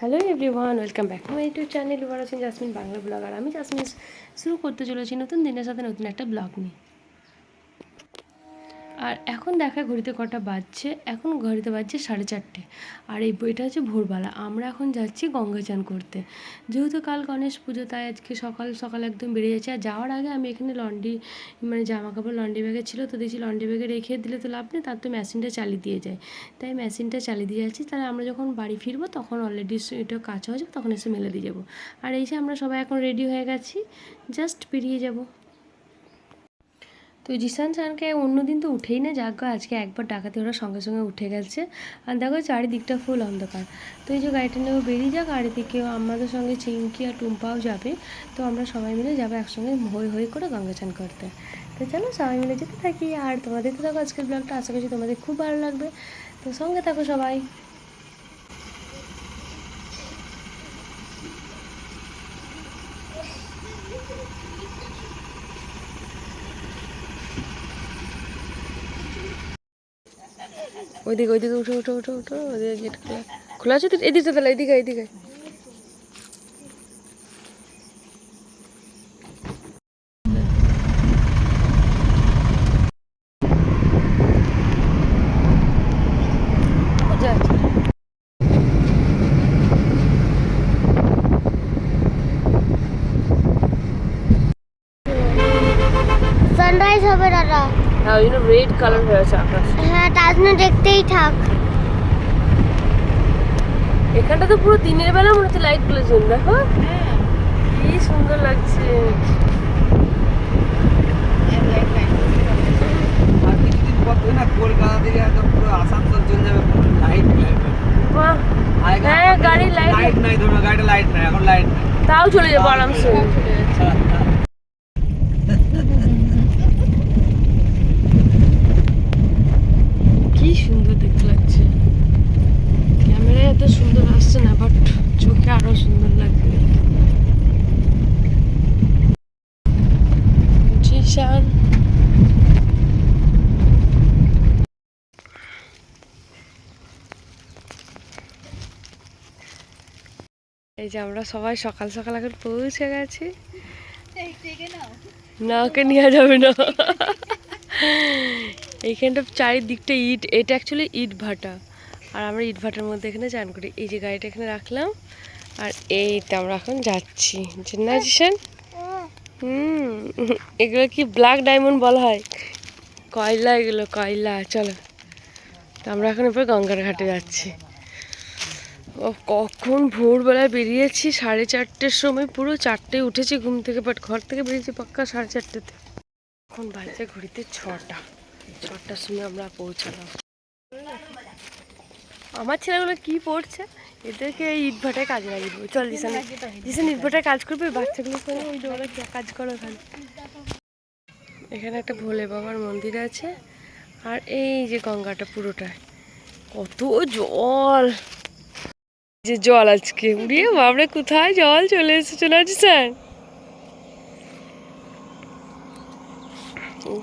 Hello everyone, welcome back to my YouTube channel. এবার আছেন jasmine Bangla blog, আর আমি jasmine শুরু করতে চলেছি নতুন দিনের সাথে নতুন একটা ব্লগ নিয়ে। আর এখন দেখা ঘড়িতে কটা বাজছে, এখন ঘড়িতে বাজছে 4:30। আর এই বইটা হচ্ছে ভোরবেলা। আমরা এখন যাচ্ছি গঙ্গা চান করতে, যেহেতু কাল গণেশ পুজো, তাই আজকে সকাল সকাল একদম বেরিয়ে যাচ্ছে। আর যাওয়ার আগে আমি এখানে লন্ড্রি জামা কাপড় লন্ড্রি ব্যাগে ছিল, তো দেখছি লন্ড্রি ব্যাগে রেখে দিলে তো লাভ নেই, তার তো মেশিনটা চালিয়ে দিয়ে যায়, তাই মেশিনটা চালিয়ে দিয়ে যাচ্ছি। তাহলে আমরা যখন বাড়ি ফিরবো তখন অলরেডি এটা কাজ হয়ে যাবে, তখন এসে মেলে দিয়ে যাবো। আর এই যে আমরা সবাই এখন রেডি হয়ে গেছি, জাস্ট বেরিয়ে যাবো। তো জিসান চানকে অন্যদিন তো উঠেই না, যাক আজকে একবার ডাকাতে ওরা সঙ্গে সঙ্গে উঠে গেছে। আর দেখো চারিদিকটা ফুল অন্ধকার। তো এই যে গাড়িটা নিয়েও বেরিয়ে যাক, আর এদিকেও আমাদের সঙ্গে চিঙ্কি আর টুম্পাও যাবে। তো আমরা সবাই মিলে যাবো একসঙ্গে হই হই করে গঙ্গা চান করতে। তো চলো সবাই মিলে যেতে থাকি। আর তোমাদের তো দেখো আজকের ব্লগটা, আশা করছি তোমাদের খুব ভালো লাগবে। তো সঙ্গে থাকো সবাই। ওইদিকে ওইদিকে উঠো উঠো উঠো উঠো, ওইদিকে গেট খোলা খোলা আছে তো, এদিকে তাহলে এদিকে এদিকে। সানরাইজ হবে দাদা। হ্যাঁ, ওই জন্য রেড কালার হয়ে আছে আকাশ। হ্যাঁ, তার জন্য দেখতেই থাক। এখানটা তো পুরো দিনের বেলা মনে হচ্ছে লাইট গুলো জ্বল, দেখো কি সুন্দর লাগছে। আর কিছুদিন পর না কলকাতা থেকে একদম পুরো আসানসোল চলে যাবে পুরো লাইট লাগবে। বাহ, হ্যাঁ গাড়ির লাইট নাই, ধরো গাড়িটা লাইট নাই, এখন লাইট নাই, তাও চলে যাবো আরামসে। কি সুন্দর দেখতে লাগছে, ক্যামেরায় এত সুন্দর আসছে না, বাট চোখে আরো সুন্দর লাগবে। জিশান এই যে আমরা সবাই সকাল সকাল এখন পৌঁছে গেছি। না, ওকে নেওয়া যাবে না। এইখানটা চারিদিকটা ইট, এটা অ্যাকচুয়ালি ইট ভাটা, আর আমরা ইট ভাটার মধ্যে এখানে চান করি। এই যে গাড়িটা এখানে রাখলাম, আর এইটা আমরা এখন যাচ্ছি। না জিশান, এগুলো কি ব্ল্যাক ডায়মন্ড বলা হয়, কয়লা, এগুলো কয়লা। চলো, তো আমরা এখন এরপর গঙ্গার ঘাটে যাচ্ছি। ও কখন ভোরবেলায় বেরিয়েছি, 4:30-র সময়, পুরো 4টায় উঠেছি ঘুম থেকে, বাট ঘর থেকে বেরিয়েছি পাক্কা 4:30-তে। এখন বাজে ঘড়িতে 6টার সময় আমরা পৌঁছালাম। আমার ছেলেগুলো কি পড়ছে, এদেরকে ইট ভাটায় কাজে লাগিয়ে দেবো। চল জিসান, জিসান ইট ভাটায় কাজ করবে, বাচ্চাগুলো করে ওই যে ওরা কাজ করো ওখানে। এখানে একটা ভোলে বাবার মন্দির আছে, আর এই যে গঙ্গাটা পুরোটা কত জল, যে জল আজকে উড়িয়ে বাবরে কোথায় জল চলে এসেছে না জিসান।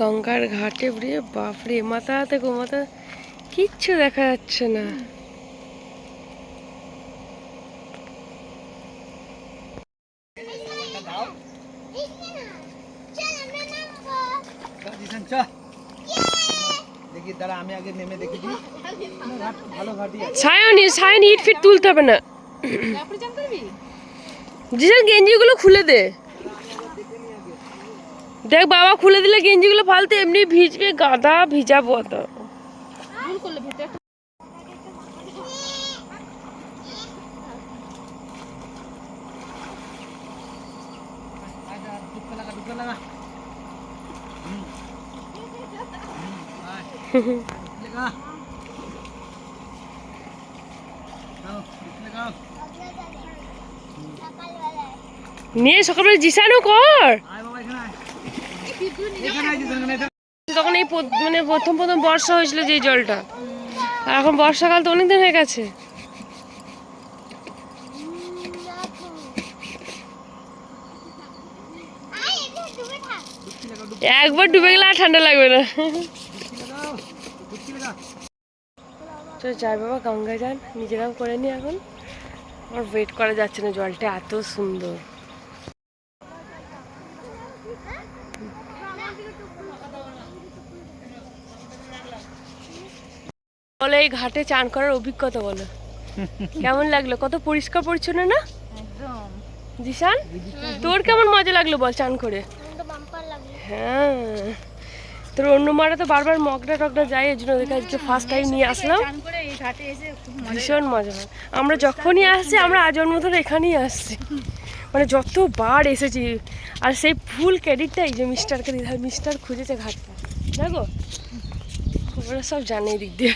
গঙ্গার ঘাটে উড়িয়ে বাপরে, মাথা থেকে মাথা কিচ্ছু দেখা যাচ্ছে না। দেখি দাঁড়া, আমি আগে নেমে দেখি ভালো ঘাটি আছে। সায়ন ইট ফিট তুলতে হবে না। জিসান গেঞ্জিগুলো খুলে দে, দেখ বাবা খুলে দিলে গেঞ্জিগুলো ফালতে এমনি ভিজবে, গাদা ভিজাবো তো। নিয়ে সকালবেলা জিসানও কর। তখন এই প্রথম বর্ষা হয়েছিল যে জলটা, আর এখন বর্ষাকাল তো অনেকদিন হয়ে গেছে। একবার ডুবে গেলে আর ঠান্ডা লাগবে না। তো যাই বাবা গঙ্গা যান, নিজেরাও করে নি এখন। আর ওয়েট করা যাচ্ছে না, জলটা এত সুন্দর। বলো এই ঘাটে চান করার অভিজ্ঞতা বলো, কেমন লাগলো? কত পরিষ্কার পরিচ্ছন্ন না একদম। জিশান, তোর কেমন মজা লাগলো বল চান করে? হ্যাঁ, তোর অন্য মারা তো বারবার মগটা টগটা যায়, এই জন্য ওদের কাছে ফার্স্ট টাইম নিয়ে আসলাম। চান করে এই ঘাটে এসে খুব মজা। ভীষণ মজা হয়। আমরা যখনই আসছি আমরা আজন্ম ধরে এখানেই আসছি, মানে যতবার এসেছি। আর সেই ফুল ক্রেডিটটাই যে মিস্টারকে দিতে হয়, মিস্টার খুঁজেছে ঘাটটা, দেখো ওরা সব জানে এই দিক দিয়ে।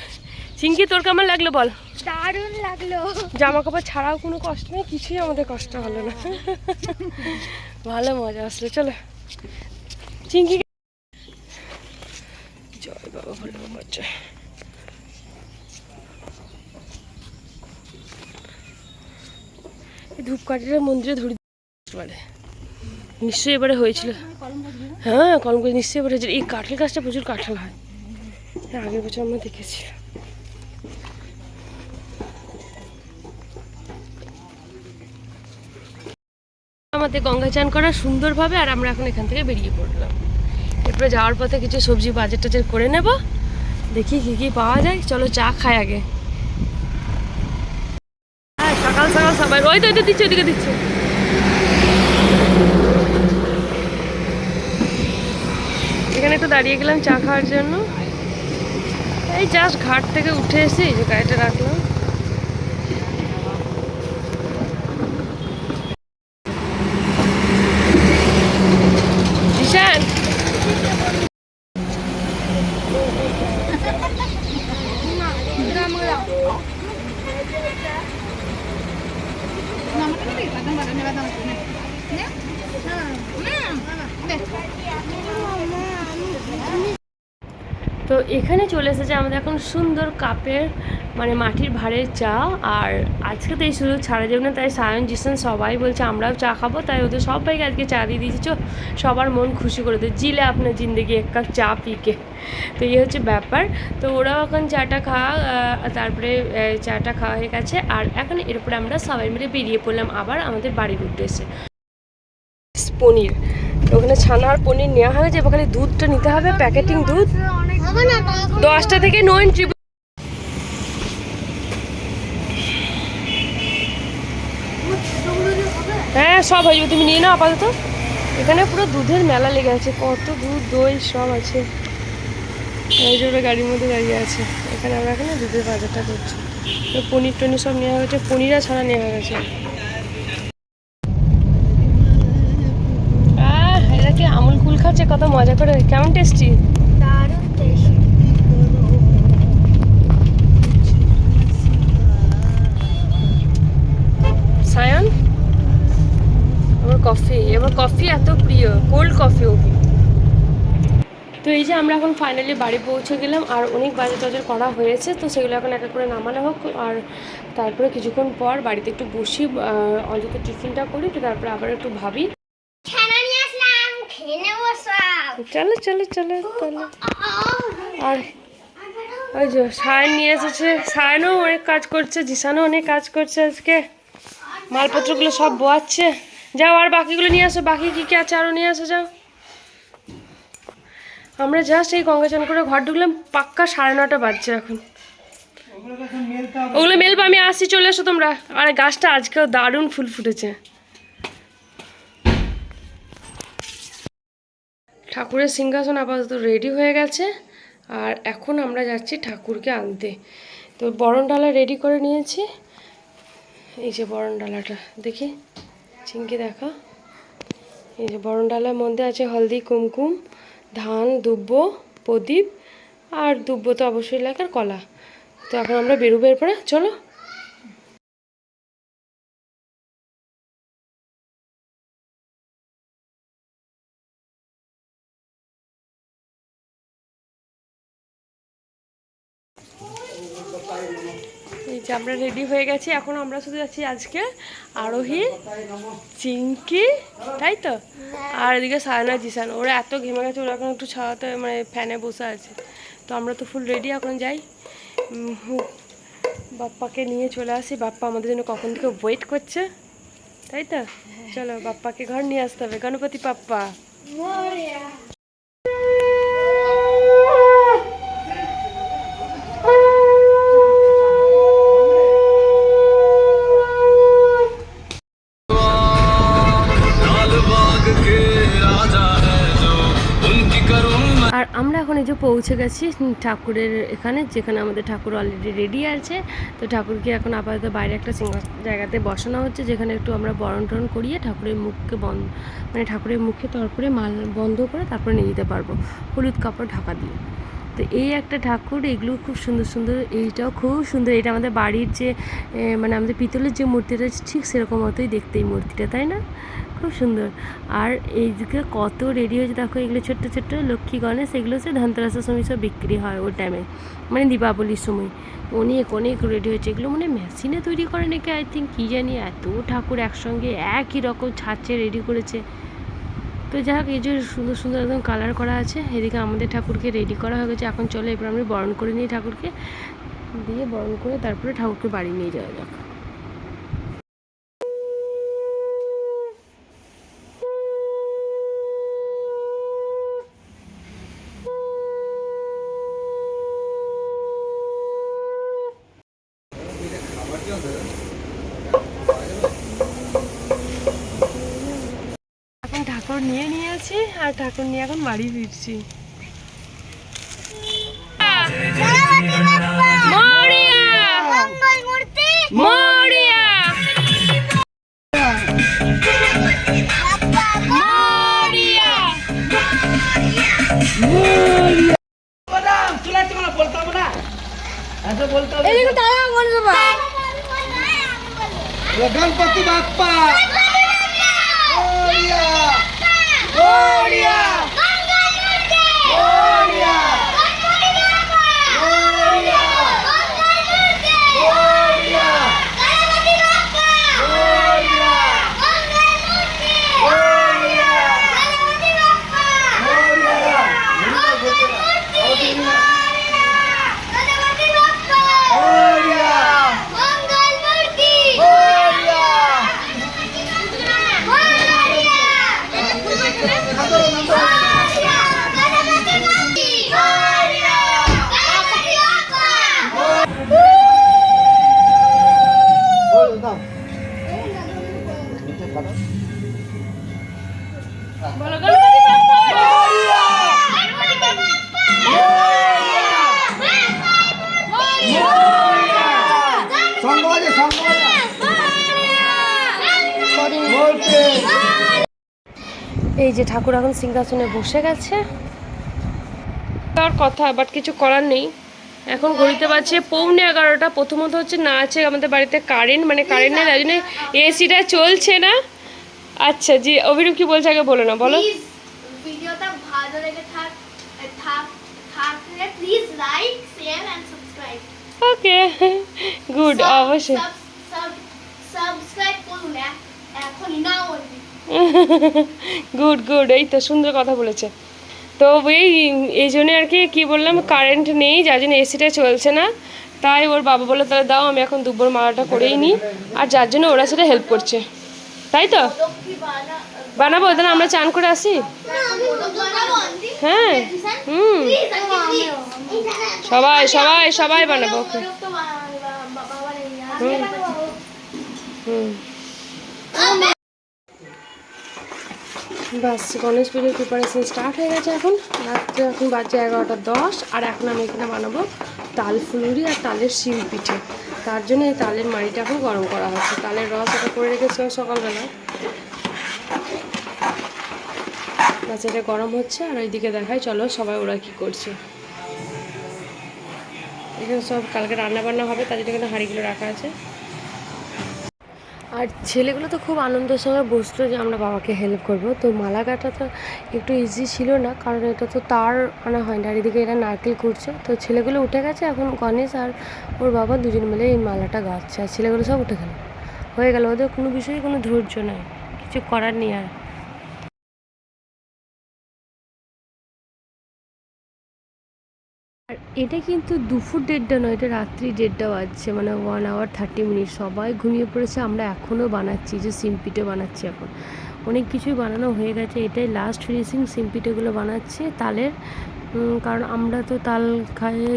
চিঙ্কি তোর কেমন লাগলো বল? দারুণ লাগলো। জামা কাপড় ছাড়াও কোনো কষ্ট নেই, কিছুই আমাদের কষ্ট হলো না, ভালো মজা আসলো। চলো চিঙ্কি, জয় বাবা ভালো বাচ্চা। এই ধূপকাঠিটা মন্দিরে ধরে পারে নিশ্চয়ই এবারে হয়েছিল। হ্যাঁ কলম গাছ নিশ্চয়ই এবারে হয়েছিল। এই কাঁঠাল গাছটা প্রচুর কাঁঠাল হয়, আগের বছর আমরা দেখেছি। আমাদের গঙ্গা চান করা সুন্দরভাবে, আর আমরা এখন এখান থেকে বেরিয়ে পড়লাম। এরপরে যাওয়ার পথে কিছু সবজি বাজার টাজার করে নেব, দেখি কী কী পাওয়া যায়। চলো চা খাই আগে। হ্যাঁ সকাল সকাল সবাই ওই তো দিচ্ছে, ওইদিকে দিচ্ছে। এখানে একটু দাঁড়িয়ে গেলাম চা খাওয়ার জন্য। এই জাস্ট ঘাট থেকে উঠে এসে এই যে গাড়িটা রাখলাম। ঈশান তো এখানে চলে এসেছে আমাদের এখন সুন্দর কাপের মানে মাটির ভাঁড়ের চা। আর আজকে তো এই সুযোগ ছাড়া যাবে না, তাই সায়ন জিসান সবাই বলছে আমরাও চা খাবো, তাই ওদের সবাইকে আজকে চা দিয়ে দিয়েছি। সবার মন খুশি করে দেয়, জিলে আপনার জিন্দগি এক কাপ চা পিকে। তো এই হচ্ছে ব্যাপার। তো ওরাও এখন চাটা খাওয়া, তারপরে চাটা খাওয়া হয়ে গেছে। আর এখন এরপরে আমরা সবাই মিলে বেরিয়ে পড়লাম আবার আমাদের বাড়ির উদ্দেশ্যে। পনির, ওখানে ছানা আর পনির নেওয়া হয়েছে, ওখানে দুধটা নিতে হবে, প্যাকেটিং দুধ 10টা থেকে নো এন্ট্রি। হ্যাঁ সব হয়ে যাবে, তুমি নিয়ে নাও আপাতত। এখানে পুরো দুধের মেলা লেগে আছে, কত দুধ দই সব আছে। এই যে ওরা গাড়ির মধ্যে দাঁড়িয়ে আছে, এখানে আমরা এখানে দুধের বাজারটা করছি। পনির টনির সব নেওয়া হয়েছে, পনির আর ছানা নেওয়া হয়েছে। এরা কি আমুল কুল খাচ্ছে কত মজা করে, কেমন টেস্টি? দারুণ টেস্টি। সায়ন আমার কফি, এবার কফি এত প্রিয়, কোল্ড কফি। তো এই যে আমরা এখন ফাইনালি বাড়ি পৌঁছে গেলাম, আর অনেক বাজার টাজার করা হয়েছে, তো সেগুলো এখন এক এক করে নামানো হোক। আর তারপরে কিছুক্ষণ পর বাড়িতে একটু বসি, অন্তত টিফিনটা করি, তো তারপরে আবার একটু ভাবি। চলো চলো চলো তাহলে। আর ওই যে সায়ন নিয়ে এসেছে, সায়নও অনেক কাজ করছে, জিসানও অনেক কাজ করছে আজকে, মালপত্রগুলো সব বোয়াচ্ছে। যাও আর বাকিগুলো নিয়ে আসো, বাকি কী কী আছে আরও নিয়ে আসো যাও। আমরা জাস্ট এই গঙ্গা চান করে ঘর ঢুকলাম, পাক্কা 9:30 বাজছে এখন। ওগুলো মেলবো, আমি আসছি, চলে এসো তোমরা। আর গাছটা আজকেও দারুণ ফুল ফুটেছে। ঠাকুরের সিংহাসন আপাতত রেডি হয়ে গেছে, আর এখন আমরা যাচ্ছি ঠাকুরকে আনতে। তো বরণ ডালা রেডি করে নিয়েছি, এই যে বরণ ডালাটা দেখি, চিঙ্কি দেখা। এই যে বরণ ডালার মধ্যে আছে হলদি, কুমকুম, ধান, দুব্ব, প্রদীপ, আর দুব্ব তো অবশ্যই লাগে, আর কলা। তো এখন আমরা বেরোবো এরপরে, চলো। এই যে আমরা রেডি হয়ে গেছি, এখন আমরা শুধু যাচ্ছি আজকে আরোহী, চিঙ্কি, তাই তো। আর এদিকে সায়না জিসান, ওরা এত ঘেমে গেছে, ওরা এখন একটু ছাওয়াতে মানে ফ্যানে বসে আছে। তো আমরা তো ফুল রেডি, এখন যাই। বাপ্পাকে নিয়ে চলে আসি, বাপ্পা আমাদের জন্য কখন থেকে ওয়েট করছে, তাই তো? চলো বাপ্পাকে ঘর নিয়ে আসতে হবে, গণপতি বাপ্পা। আর আমরা এখন এই যে পৌঁছে গেছি ঠাকুরের এখানে, যেখানে আমাদের ঠাকুর অলরেডি রেডি আছে। তো ঠাকুরকে এখন আপাতত বাইরে একটা জায়গাতে বসানো হচ্ছে, যেখানে একটু আমরা বরণ টরণ করিয়ে ঠাকুরের মুখকে মানে ঠাকুরের মুখে তারপরে মাল বন্ধ করে তারপরে নিয়ে যেতে পারবো হলুদ কাপড় ঢাকা দিয়ে। তো এই একটা ঠাকুর, এগুলো খুব সুন্দর সুন্দর, এইটাও খুব সুন্দর। এটা আমাদের বাড়ির যে মানে আমাদের পিতলের যে মূর্তিটা ঠিক সেরকম মতোই দেখতে এই মূর্তিটা, তাই না? খুব সুন্দর। আর এইদিকে কত রেডি হয়েছে দেখো, এগুলো ছোট্ট ছোট্ট লক্ষ্মী গণেশ, এগুলো হচ্ছে ধনতেরাসের সময় সব বিক্রি হয় ওই টাইমে, মানে দীপাবলির সময়। অনেক অনেক রেডি হয়েছে, এগুলো মানে মেশিনে তৈরি করে নাকি আই থিঙ্ক, কী জানি। এত ঠাকুর একসঙ্গে একই রকম ছাঁচে রেডি করেছে। তো যাই হোক, এই যে সুন্দর সুন্দর একদম কালার করা আছে। এদিকে আমাদের ঠাকুরকে রেডি করা হয়ে গেছে, এখন চলো এবার আমরা বরণ করে নিই ঠাকুরকে, দিয়ে বরণ করে তারপরে ঠাকুরকে বাড়ি নিয়ে যাওয়া যাক। এখন ঠাকুর নিয়ে নিয়েছি, আর ঠাকুর নিয়ে এখন বাড়ি ফিরছি। गणपति बाप्पा मोरिया मोरिया मोरिया मोरिया मोरिया এই যে ঠাকুর এখন সিংহাসনে বসে গেছে, তার কথা বাট কিছু করার নেই। এখন ঘড়িতে বাজছে 11:45। প্রথমত হচ্ছে না আছে আমাদের বাড়িতে কারেন্ট, মানে কারেন্ট নেই, তাই জন্য এসিটা চলছে না। আচ্ছা জি, অভিরূপ কি বলছে আগে বলো না, বলো। ভিডিওটা ভালো লেগে থাকলে please like share and subscribe. Okay, good, অবশ্যই সাবস্ক্রাইব করুন এখনই না বলবি। গুড গুড, এই তো সুন্দর কথা বলেছে। তো এই জন্য আর কি বললাম, কারেন্ট নেই, যার জন্য এসিটা চলছে না। তাই ওর বাবা বলে তাহলে দাও, আমি এখন দুব্বর মালাটা করেই নিই, আর যার জন্য ওরা সেটা হেল্প করছে, তাই তো? বানাবো, তাহলে আমরা চান করে আসি। হ্যাঁ, সবাই সবাই সবাই বানাবো। বাস, গণেশ পুজোর প্রিপারেশন স্টার্ট হয়ে গেছে। এখন রাত্রে এখন বাজে 11:10, আর এখন আমি এখানে বানাবো তাল ফুলুরি আর তালের শিল পিঠে। তার জন্য এই তালের মাড়িটা এখন গরম করা হচ্ছে। তালের রস এটা করে রেখেছিলাম সকালবেলা, বাস এটা গরম হচ্ছে। আর ওইদিকে দেখাই, চলো সবাই ওরা কি করছে। এখানে সব কালকে রান্না বান্না হবে, তার জন্য এখানে হাঁড়িগুলো রাখা আছে। আর ছেলেগুলো তো খুব আনন্দের সঙ্গে বসলো যে আমরা বাবাকে হেল্প করবো। তো মালা গাঁথা তো একটু ইজি ছিল না, কারণ এটা তো তার আনা হয় না। আর এদিকে এরা নারকেল করছে। তো ছেলেগুলো উঠে গেছে, এখন গণেশ আর ওর বাবা দুজন মিলে এই মালাটা গাঁথছে। আর ছেলেগুলো সব উঠে গেল, হয়ে গেল। ওদের কোনো বিষয়ে কোনো ধৈর্য নাই, কিছু করার নেই। আর এটা কিন্তু দুপুর 1:30 নয়, এটা রাত্রি 1:30 বাজছে, মানে 1 hour 30 minutes। সবাই ঘুমিয়ে পড়েছে, আমরা এখনও বানাচ্ছি, যে সিম পিঠে বানাচ্ছি এখন। অনেক কিছুই বানানো হয়ে গেছে, এটাই লাস্ট ফিনিশিং। সিম পিঠেগুলো বানাচ্ছি তালের, কারণ আমরা তো তাল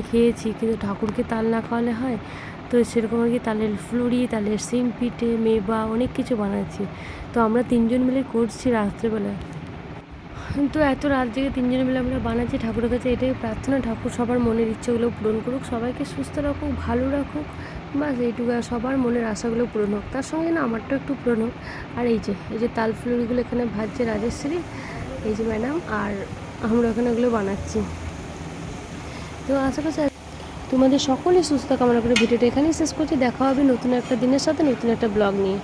খেয়েছি, কিন্তু ঠাকুরকে তাল না খাওয়ালে হয়? তো সেরকম আর কি তালের ফুলুরি, তালের সিম পিঠে, মেবা, অনেক কিছু বানাচ্ছি। তো আমরা 3জন মিলে করছি রাত্রেবেলায়। তো এত রাত জেগে 3জনে মিলে আমরা বানাচ্ছি। ঠাকুরের কাছে এটাই প্রার্থনা, ঠাকুর সবার মনের ইচ্ছেগুলো পূরণ করুক, সবাইকে সুস্থ রাখুক, ভালো রাখুক, বাস এইটুকু। আর সবার মনের আশাগুলো পূরণ হোক, তার সঙ্গে না আমারটাও একটু পূরণ হোক। আর এই যে তাল ফুলুরিগুলো এখানে ভাজছে রাজেশ্বরী, এই যে ম্যাডাম, আর আমরা এখানে ওগুলো বানাচ্ছি। তো আশা করছি তোমাদের সকলেই সুস্থ কামনা করে ভিডিওটা এখানেই শেষ করছি। দেখা হবে নতুন একটা দিনের সাথে, নতুন একটা ব্লগ নিয়ে।